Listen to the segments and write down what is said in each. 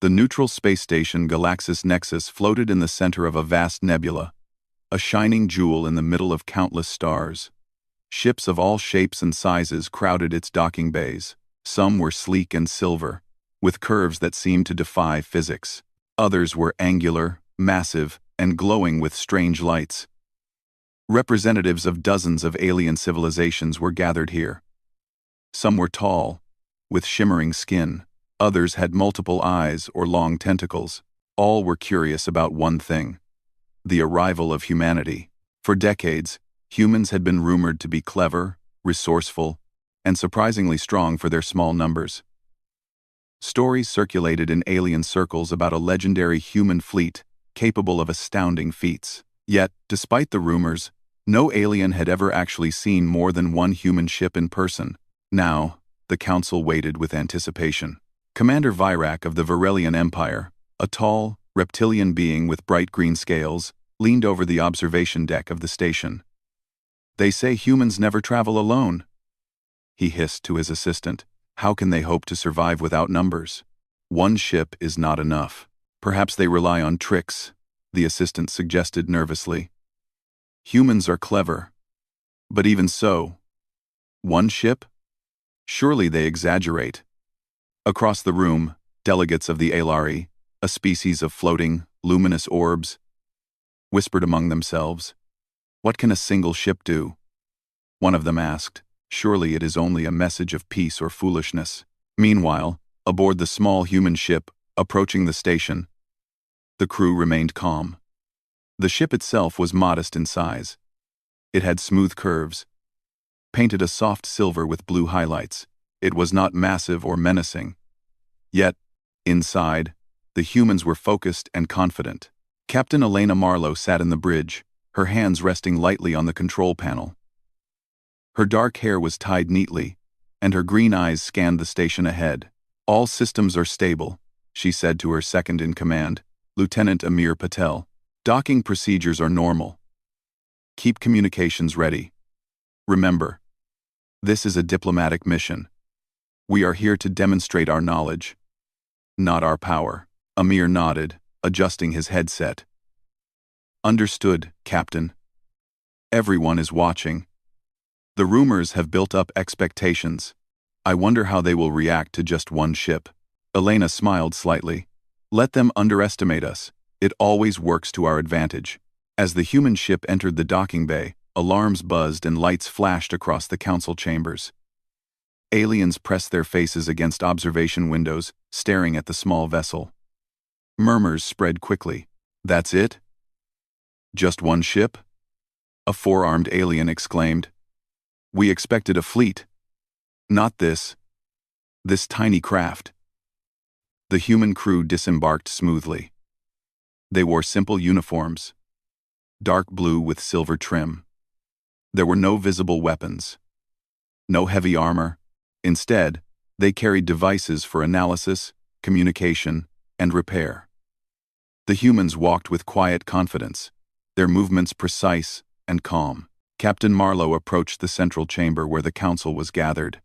The neutral space station Galaxis Nexus floated in the center of a vast nebula, a shining jewel in the middle of countless stars. Ships of all shapes and sizes crowded its docking bays. Some were sleek and silver, with curves that seemed to defy physics. Others were angular, massive, and glowing with strange lights. Representatives of dozens of alien civilizations were gathered here. Some were tall, with shimmering skin. Others had multiple eyes or long tentacles. All were curious about one thing: the arrival of humanity. For decades, humans had been rumored to be clever, resourceful, and surprisingly strong for their small numbers. Stories circulated in alien circles about a legendary human fleet capable of astounding feats. Yet, despite the rumors, no alien had ever actually seen more than one human ship in person. Now, the Council waited with anticipation. Commander Virak of the Varelian Empire, a tall, reptilian being with bright green scales, leaned over the observation deck of the station. "They say humans never travel alone," he hissed to his assistant. "How can they hope to survive without numbers? One ship is not enough." "Perhaps they rely on tricks," the assistant suggested nervously. "Humans are clever. But even so, one ship? Surely they exaggerate." Across the room, delegates of the Alari, a species of floating, luminous orbs, whispered among themselves. "What can a single ship do?" One of them asked. "Surely it is only a message of peace or foolishness." Meanwhile, aboard the small human ship, approaching the station, the crew remained calm. The ship itself was modest in size. It had smooth curves, painted a soft silver with blue highlights. It was not massive or menacing. Yet, inside, the humans were focused and confident. Captain Elena Marlowe sat in the bridge, her hands resting lightly on the control panel. Her dark hair was tied neatly, and her green eyes scanned the station ahead. "All systems are stable," she said to her second-in-command, Lieutenant Amir Patel. "Docking procedures are normal. Keep communications ready. Remember, this is a diplomatic mission. We are here to demonstrate our knowledge, not our power." Amir nodded, adjusting his headset. "Understood, Captain. Everyone is watching. The rumors have built up expectations. I wonder how they will react to just one ship." Elena smiled slightly. "Let them underestimate us. It always works to our advantage." As the human ship entered the docking bay, alarms buzzed and lights flashed across the council chambers. Aliens pressed their faces against observation windows, staring at the small vessel. Murmurs spread quickly. "That's it? Just one ship?" a four-armed alien exclaimed. "We expected a fleet. Not this tiny craft." The human crew disembarked smoothly. They wore simple uniforms, dark blue with silver trim. There were no visible weapons, no heavy armor. Instead, they carried devices for analysis, communication, and repair. The humans walked with quiet confidence, their movements precise and calm. Captain Marlowe approached the central chamber where the council was gathered.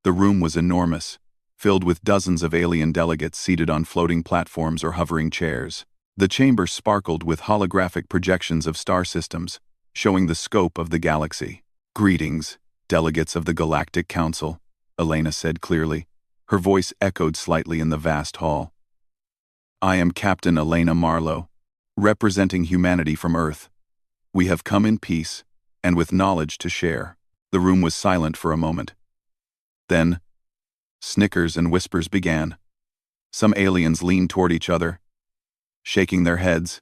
The room was enormous, filled with dozens of alien delegates seated on floating platforms or hovering chairs. The chamber sparkled with holographic projections of star systems, showing the scope of the galaxy. "Greetings, delegates of the Galactic Council," Elena said clearly. Her voice echoed slightly in the vast hall. "I am Captain Elena Marlowe, representing humanity from Earth. We have come in peace, and with knowledge to share." The room was silent for a moment. Then, snickers and whispers began. Some aliens leaned toward each other, shaking their heads.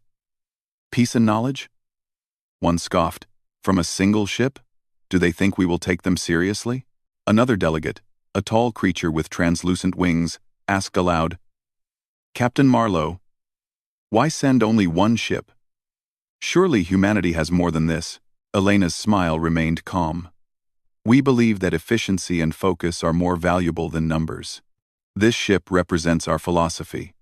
"Peace and knowledge?" One scoffed. "From a single ship? Do they think we will take them seriously?" Another delegate, a tall creature with translucent wings, asked aloud, "Captain Marlowe, why send only one ship? Surely humanity has more than this." Elena's smile remained calm. "We believe that efficiency and focus are more valuable than numbers. This ship represents our philosophy: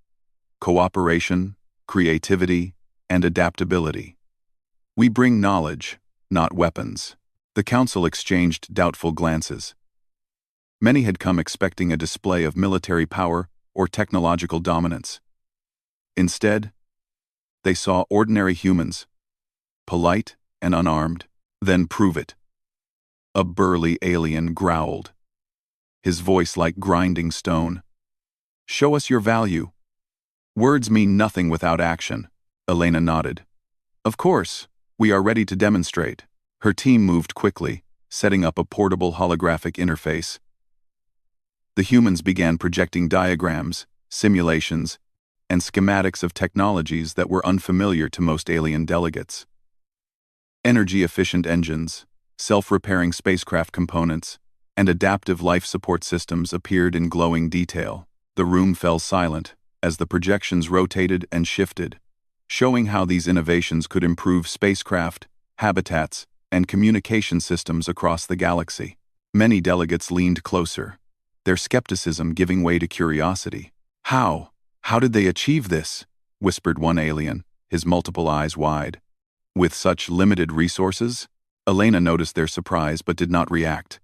cooperation, creativity, and adaptability. We bring knowledge, not weapons." The council exchanged doubtful glances. Many had come expecting a display of military power or technological dominance. Instead, they saw ordinary humans, polite and unarmed. Then prove it. A burly alien growled, his voice like grinding stone. Show us your value. Words mean nothing without action. Elena nodded. Of course, we are ready to demonstrate. Her team moved quickly, setting up a portable holographic interface. The humans began projecting diagrams, simulations, and schematics of technologies that were unfamiliar to most alien delegates. Energy-efficient engines, self-repairing spacecraft components, and adaptive life support systems appeared in glowing detail. The room fell silent as the projections rotated and shifted, showing how these innovations could improve spacecraft, habitats, and communication systems across the galaxy. Many delegates leaned closer, their skepticism giving way to curiosity. How? How did they achieve this? Whispered one alien, his multiple eyes wide. With such limited resources? Elena noticed their surprise but did not react.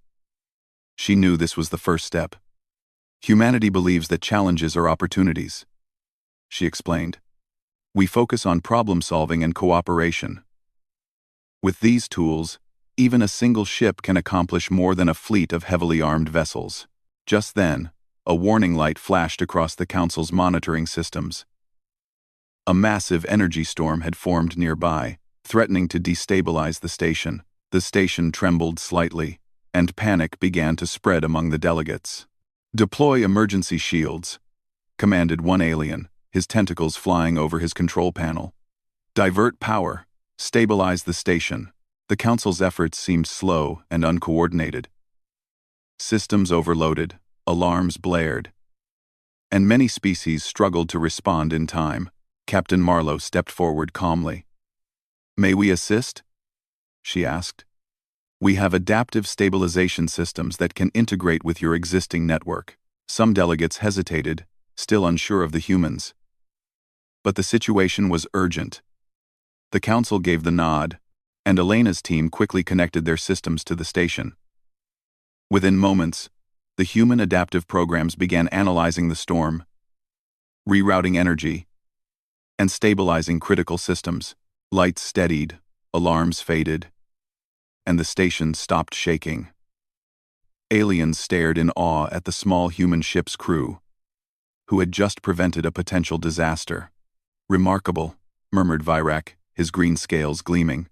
She knew this was the first step. Humanity believes that challenges are opportunities, she explained. We focus on problem-solving and cooperation. With these tools, even a single ship can accomplish more than a fleet of heavily armed vessels. Just then, a warning light flashed across the Council's monitoring systems. A massive energy storm had formed nearby, threatening to destabilize the station. The station trembled slightly, and panic began to spread among the delegates. Deploy emergency shields, commanded one alien, his tentacles flying over his control panel. Divert power, stabilize the station. The Council's efforts seemed slow and uncoordinated. Systems overloaded, alarms blared, and many species struggled to respond in time. Captain Marlowe stepped forward calmly. May we assist? She asked. We have adaptive stabilization systems that can integrate with your existing network. Some delegates hesitated, still unsure of the humans. But the situation was urgent. The Council gave the nod, and Elena's team quickly connected their systems to the station. Within moments, the human adaptive programs began analyzing the storm, rerouting energy, and stabilizing critical systems. Lights steadied, alarms faded, and the station stopped shaking. Aliens stared in awe at the small human ship's crew, who had just prevented a potential disaster. Remarkable, murmured Virak, his green scales gleaming.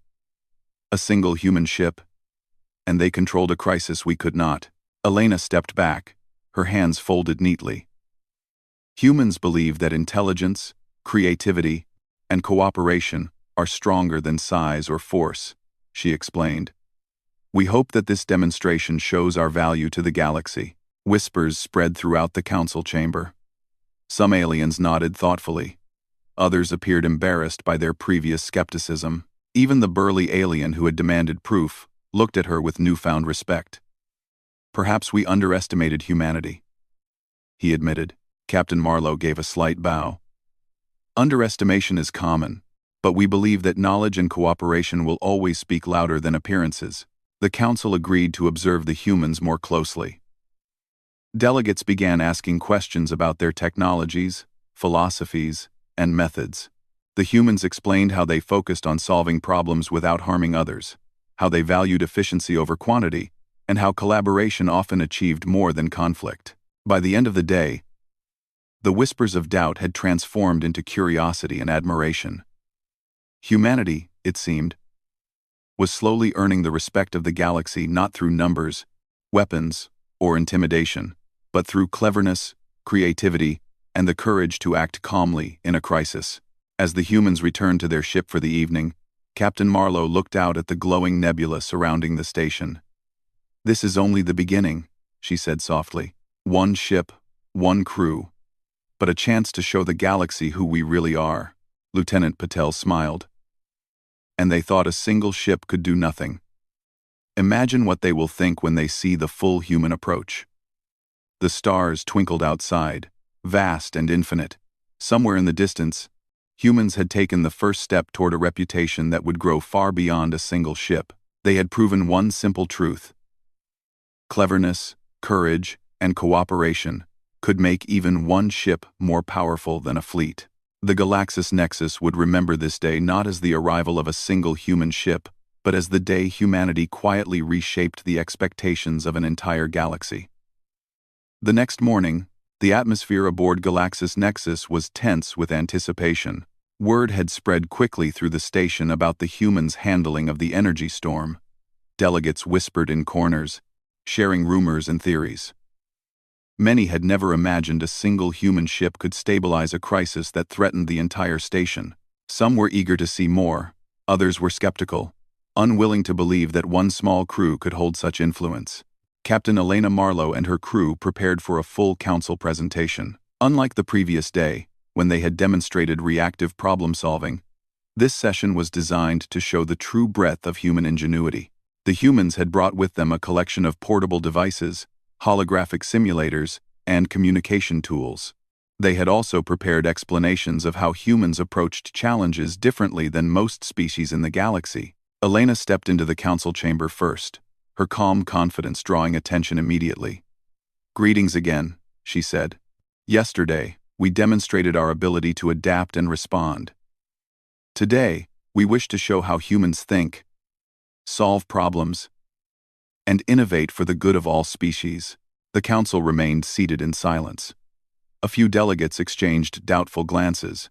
A single human ship, and they controlled a crisis we could not. Elena stepped back, her hands folded neatly. Humans believe that intelligence, creativity, and cooperation are stronger than size or force, she explained. We hope that this demonstration shows our value to the galaxy. Whispers spread throughout the council chamber. Some aliens nodded thoughtfully. Others appeared embarrassed by their previous skepticism. Even the burly alien who had demanded proof looked at her with newfound respect. Perhaps we underestimated humanity, he admitted. Captain Marlowe gave a slight bow. Underestimation is common, but we believe that knowledge and cooperation will always speak louder than appearances. The council agreed to observe the humans more closely. Delegates began asking questions about their technologies, philosophies, and methods. The humans explained how they focused on solving problems without harming others, how they valued efficiency over quantity, and how collaboration often achieved more than conflict. By the end of the day, the whispers of doubt had transformed into curiosity and admiration. Humanity, it seemed, was slowly earning the respect of the galaxy not through numbers, weapons, or intimidation, but through cleverness, creativity, and the courage to act calmly in a crisis. As the humans returned to their ship for the evening, Captain Marlowe looked out at the glowing nebula surrounding the station. This is only the beginning, she said softly. One ship, one crew, but a chance to show the galaxy who we really are. Lieutenant Patel smiled. And they thought a single ship could do nothing. Imagine what they will think when they see the full human approach. The stars twinkled outside, vast and infinite. Somewhere in the distance, humans had taken the first step toward a reputation that would grow far beyond a single ship. They had proven one simple truth. Cleverness, courage, and cooperation could make even one ship more powerful than a fleet. The Galaxis Nexus would remember this day not as the arrival of a single human ship, but as the day humanity quietly reshaped the expectations of an entire galaxy. The next morning, the atmosphere aboard Galaxis Nexus was tense with anticipation. Word had spread quickly through the station about the humans' handling of the energy storm. Delegates whispered in corners, sharing rumors and theories. Many had never imagined a single human ship could stabilize a crisis that threatened the entire station. Some were eager to see more, others were skeptical, unwilling to believe that one small crew could hold such influence. Captain Elena Marlowe and her crew prepared for a full council presentation. Unlike the previous day, when they had demonstrated reactive problem-solving, this session was designed to show the true breadth of human ingenuity. The humans had brought with them a collection of portable devices, holographic simulators, and communication tools. They had also prepared explanations of how humans approached challenges differently than most species in the galaxy. Elena stepped into the council chamber first, her calm confidence drawing attention immediately. "Greetings again," she said. "Yesterday, we demonstrated our ability to adapt and respond. Today, we wish to show how humans think, solve problems, and innovate for the good of all species." The council remained seated in silence. A few delegates exchanged doubtful glances,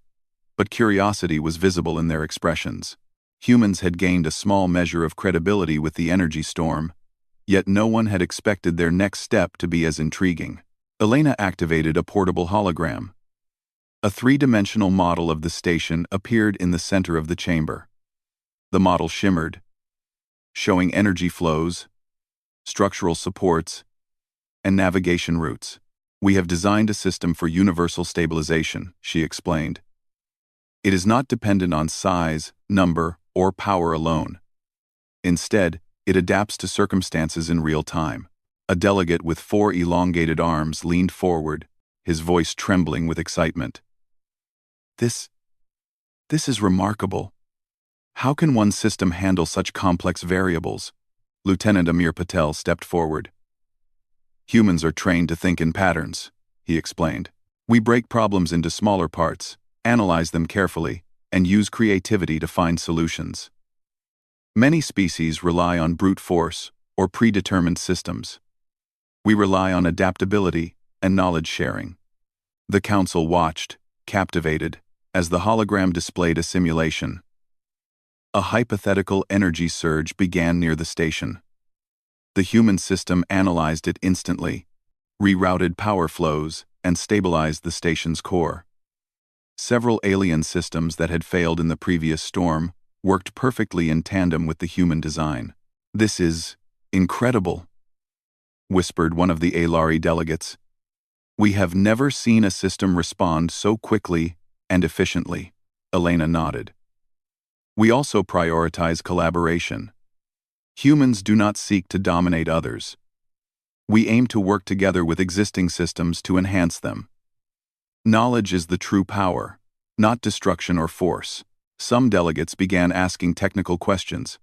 but curiosity was visible in their expressions. Humans had gained a small measure of credibility with the energy storm, yet no one had expected their next step to be as intriguing. Elena activated a portable hologram. A three-dimensional model of the station appeared in the center of the chamber. The model shimmered, showing energy flows, structural supports, and navigation routes. "We have designed a system for universal stabilization," she explained. "It is not dependent on size, number, or power alone. Instead, it adapts to circumstances in real time." A delegate with 4 elongated arms leaned forward, his voice trembling with excitement. This is remarkable. How can one system handle such complex variables?" Lieutenant Amir Patel stepped forward. "Humans are trained to think in patterns," he explained. "We break problems into smaller parts, analyze them carefully, and use creativity to find solutions. Many species rely on brute force or predetermined systems. We rely on adaptability and knowledge sharing." The council watched, captivated, as the hologram displayed a simulation. A hypothetical energy surge began near the station. The human system analyzed it instantly, rerouted power flows, and stabilized the station's core. Several alien systems that had failed in the previous storm worked perfectly in tandem with the human design. "This is incredible," whispered one of the Alari delegates. "We have never seen a system respond so quickly and efficiently." Elena nodded. "We also prioritize collaboration. Humans do not seek to dominate others. We aim to work together with existing systems to enhance them. Knowledge is the true power, not destruction or force." Some delegates began asking technical questions.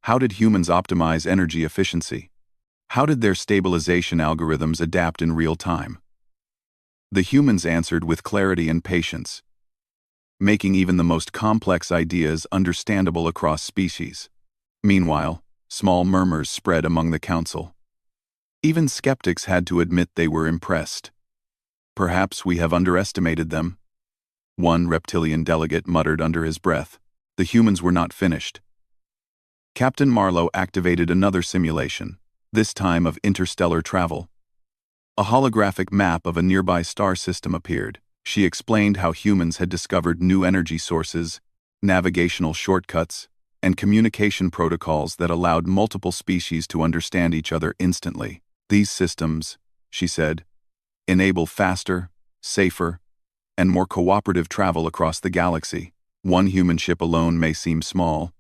How did humans optimize energy efficiency? How did their stabilization algorithms adapt in real time? The humans answered with clarity and patience, making even the most complex ideas understandable across species. Meanwhile, small murmurs spread among the council. Even skeptics had to admit they were impressed. "Perhaps we have underestimated them," one reptilian delegate muttered under his breath. The humans were not finished. Captain Marlowe activated another simulation, this time of interstellar travel. A holographic map of a nearby star system appeared. She explained how humans had discovered new energy sources, navigational shortcuts, and communication protocols that allowed multiple species to understand each other instantly. "These systems," she said, "enable faster, safer, and more cooperative travel across the galaxy. One human ship alone may seem small,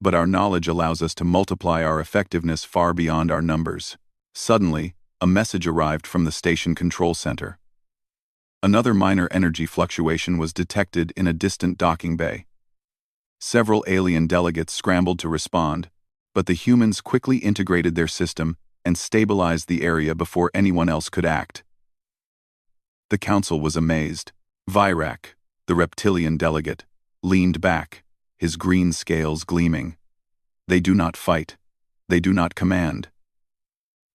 but our knowledge allows us to multiply our effectiveness far beyond our numbers." Suddenly, a message arrived from the station control center. Another minor energy fluctuation was detected in a distant docking bay. Several alien delegates scrambled to respond, but the humans quickly integrated their system and stabilized the area before anyone else could act. The council was amazed. Virak, The reptilian delegate leaned back, his green scales gleaming. They do not fight. They do not command.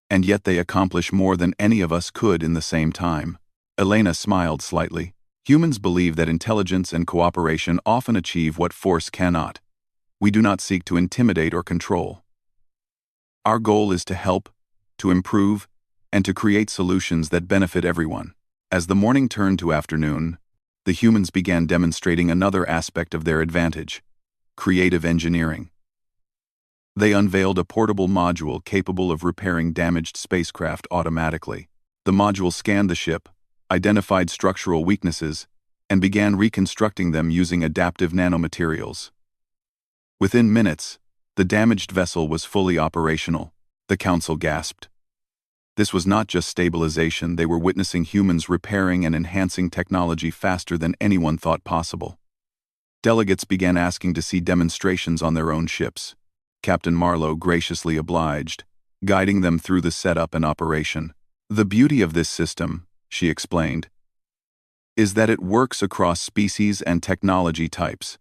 And yet they accomplish more than any of us could in the same time. Elena smiled slightly. Humans believe that intelligence and cooperation often achieve what force cannot. We do not seek to intimidate or control. Our goal is to help, to improve, and to create solutions that benefit everyone. As the morning turned to afternoon, the humans began demonstrating another aspect of their advantage: creative engineering. They unveiled a portable module capable of repairing damaged spacecraft automatically. The module scanned the ship, identified structural weaknesses, and began reconstructing them using adaptive nanomaterials. Within minutes, the damaged vessel was fully operational. The council gasped. This was not just stabilization, they were witnessing humans repairing and enhancing technology faster than anyone thought possible. Delegates began asking to see demonstrations on their own ships. Captain Marlowe graciously obliged, guiding them through the setup and operation. The beauty of this system, she explained, is that it works across species and technology types.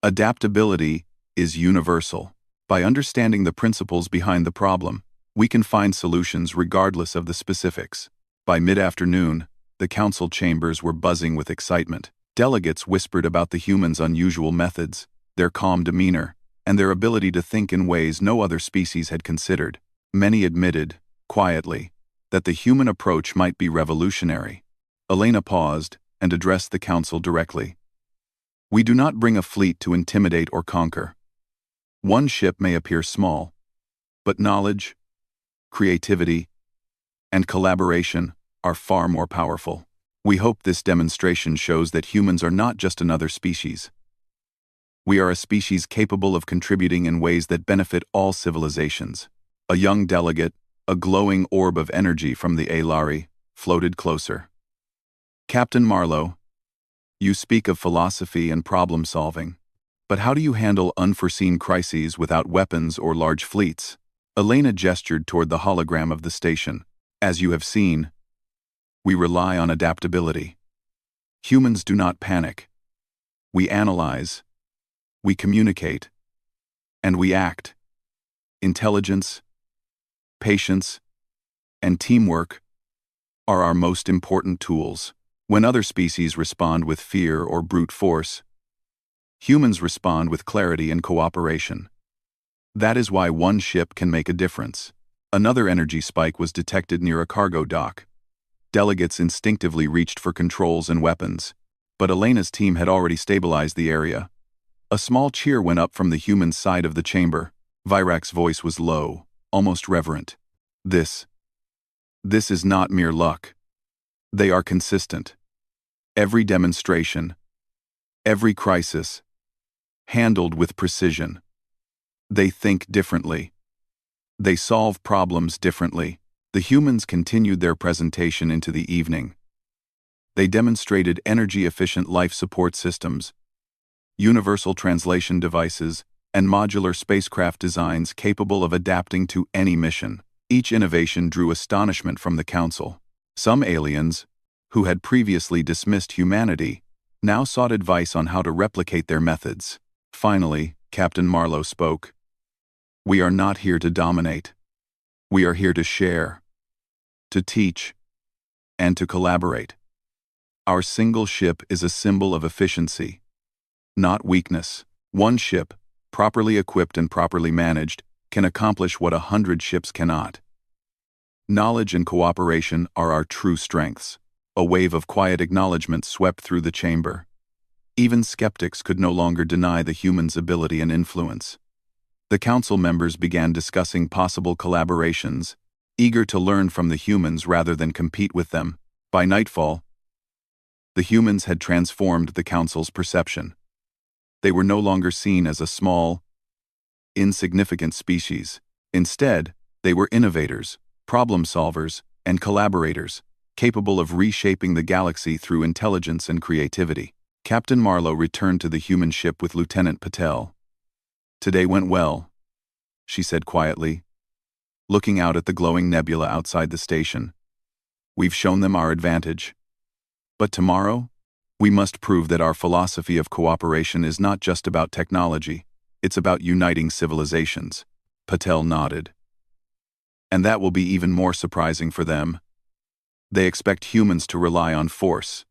Adaptability is universal. By understanding the principles behind the problem, we can find solutions regardless of the specifics. By mid-afternoon, the council chambers were buzzing with excitement. Delegates whispered about the humans' unusual methods, their calm demeanor, and their ability to think in ways no other species had considered. Many admitted, quietly, that the human approach might be revolutionary. Elena paused and addressed the council directly. We do not bring a fleet to intimidate or conquer. One ship may appear small, but knowledge, creativity, and collaboration are far more powerful. We hope this demonstration shows that humans are not just another species. We are a species capable of contributing in ways that benefit all civilizations. A young delegate, a glowing orb of energy from the Alari, floated closer. Captain Marlowe, you speak of philosophy and problem-solving, but how do you handle unforeseen crises without weapons or large fleets? Elena gestured toward the hologram of the station. As you have seen, we rely on adaptability. Humans do not panic. We analyze, we communicate, and we act. Intelligence, patience, and teamwork are our most important tools. When other species respond with fear or brute force, humans respond with clarity and cooperation. That is why one ship can make a difference. Another energy spike was detected near a cargo dock. Delegates instinctively reached for controls and weapons, but Elena's team had already stabilized the area. A small cheer went up from the human side of the chamber. Virak's voice was low, almost reverent. This is not mere luck. They are consistent. Every demonstration, every crisis, handled with precision. They think differently. They solve problems differently. The humans continued their presentation into the evening. They demonstrated energy-efficient life support systems, universal translation devices, and modular spacecraft designs capable of adapting to any mission. Each innovation drew astonishment from the council. Some aliens, who had previously dismissed humanity, now sought advice on how to replicate their methods. Finally, Captain Marlowe spoke. We are not here to dominate. We are here to share, to teach, and to collaborate. Our single ship is a symbol of efficiency, not weakness. One ship, properly equipped and properly managed, can accomplish what 100 ships cannot. Knowledge and cooperation are our true strengths. A wave of quiet acknowledgement swept through the chamber. Even skeptics could no longer deny the human's ability and influence. The council members began discussing possible collaborations, eager to learn from the humans rather than compete with them. By nightfall, the humans had transformed the council's perception. They were no longer seen as a small, insignificant species. Instead, they were innovators, problem solvers, and collaborators, capable of reshaping the galaxy through intelligence and creativity. Captain Marlowe returned to the human ship with Lieutenant Patel. Today went well, she said quietly, looking out at the glowing nebula outside the station. We've shown them our advantage. But tomorrow, We must prove that our philosophy of cooperation is not just about technology, it's about uniting civilizations. Patel nodded. And that will be even more surprising for them. They expect humans to rely on force.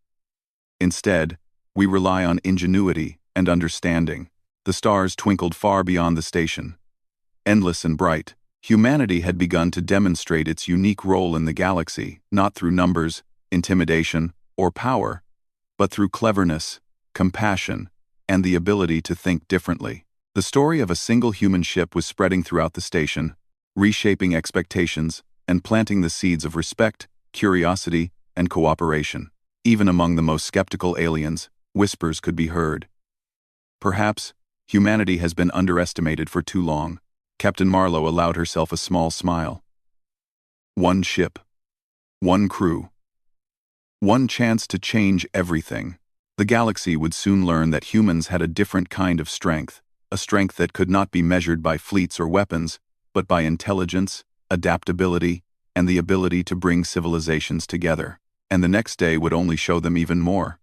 Instead, we rely on ingenuity and understanding. The stars twinkled far beyond the station. Endless and bright, humanity had begun to demonstrate its unique role in the galaxy, not through numbers, intimidation, or power, but through cleverness, compassion, and the ability to think differently. The story of a single human ship was spreading throughout the station, reshaping expectations and planting the seeds of respect, curiosity, and cooperation. Even among the most skeptical aliens, whispers could be heard. Perhaps, humanity has been underestimated for too long. Captain Marlowe allowed herself a small smile. One ship. One crew. One chance to change everything. The galaxy would soon learn that humans had a different kind of strength, a strength that could not be measured by fleets or weapons, but by intelligence, adaptability, and the ability to bring civilizations together. And the next day would only show them even more.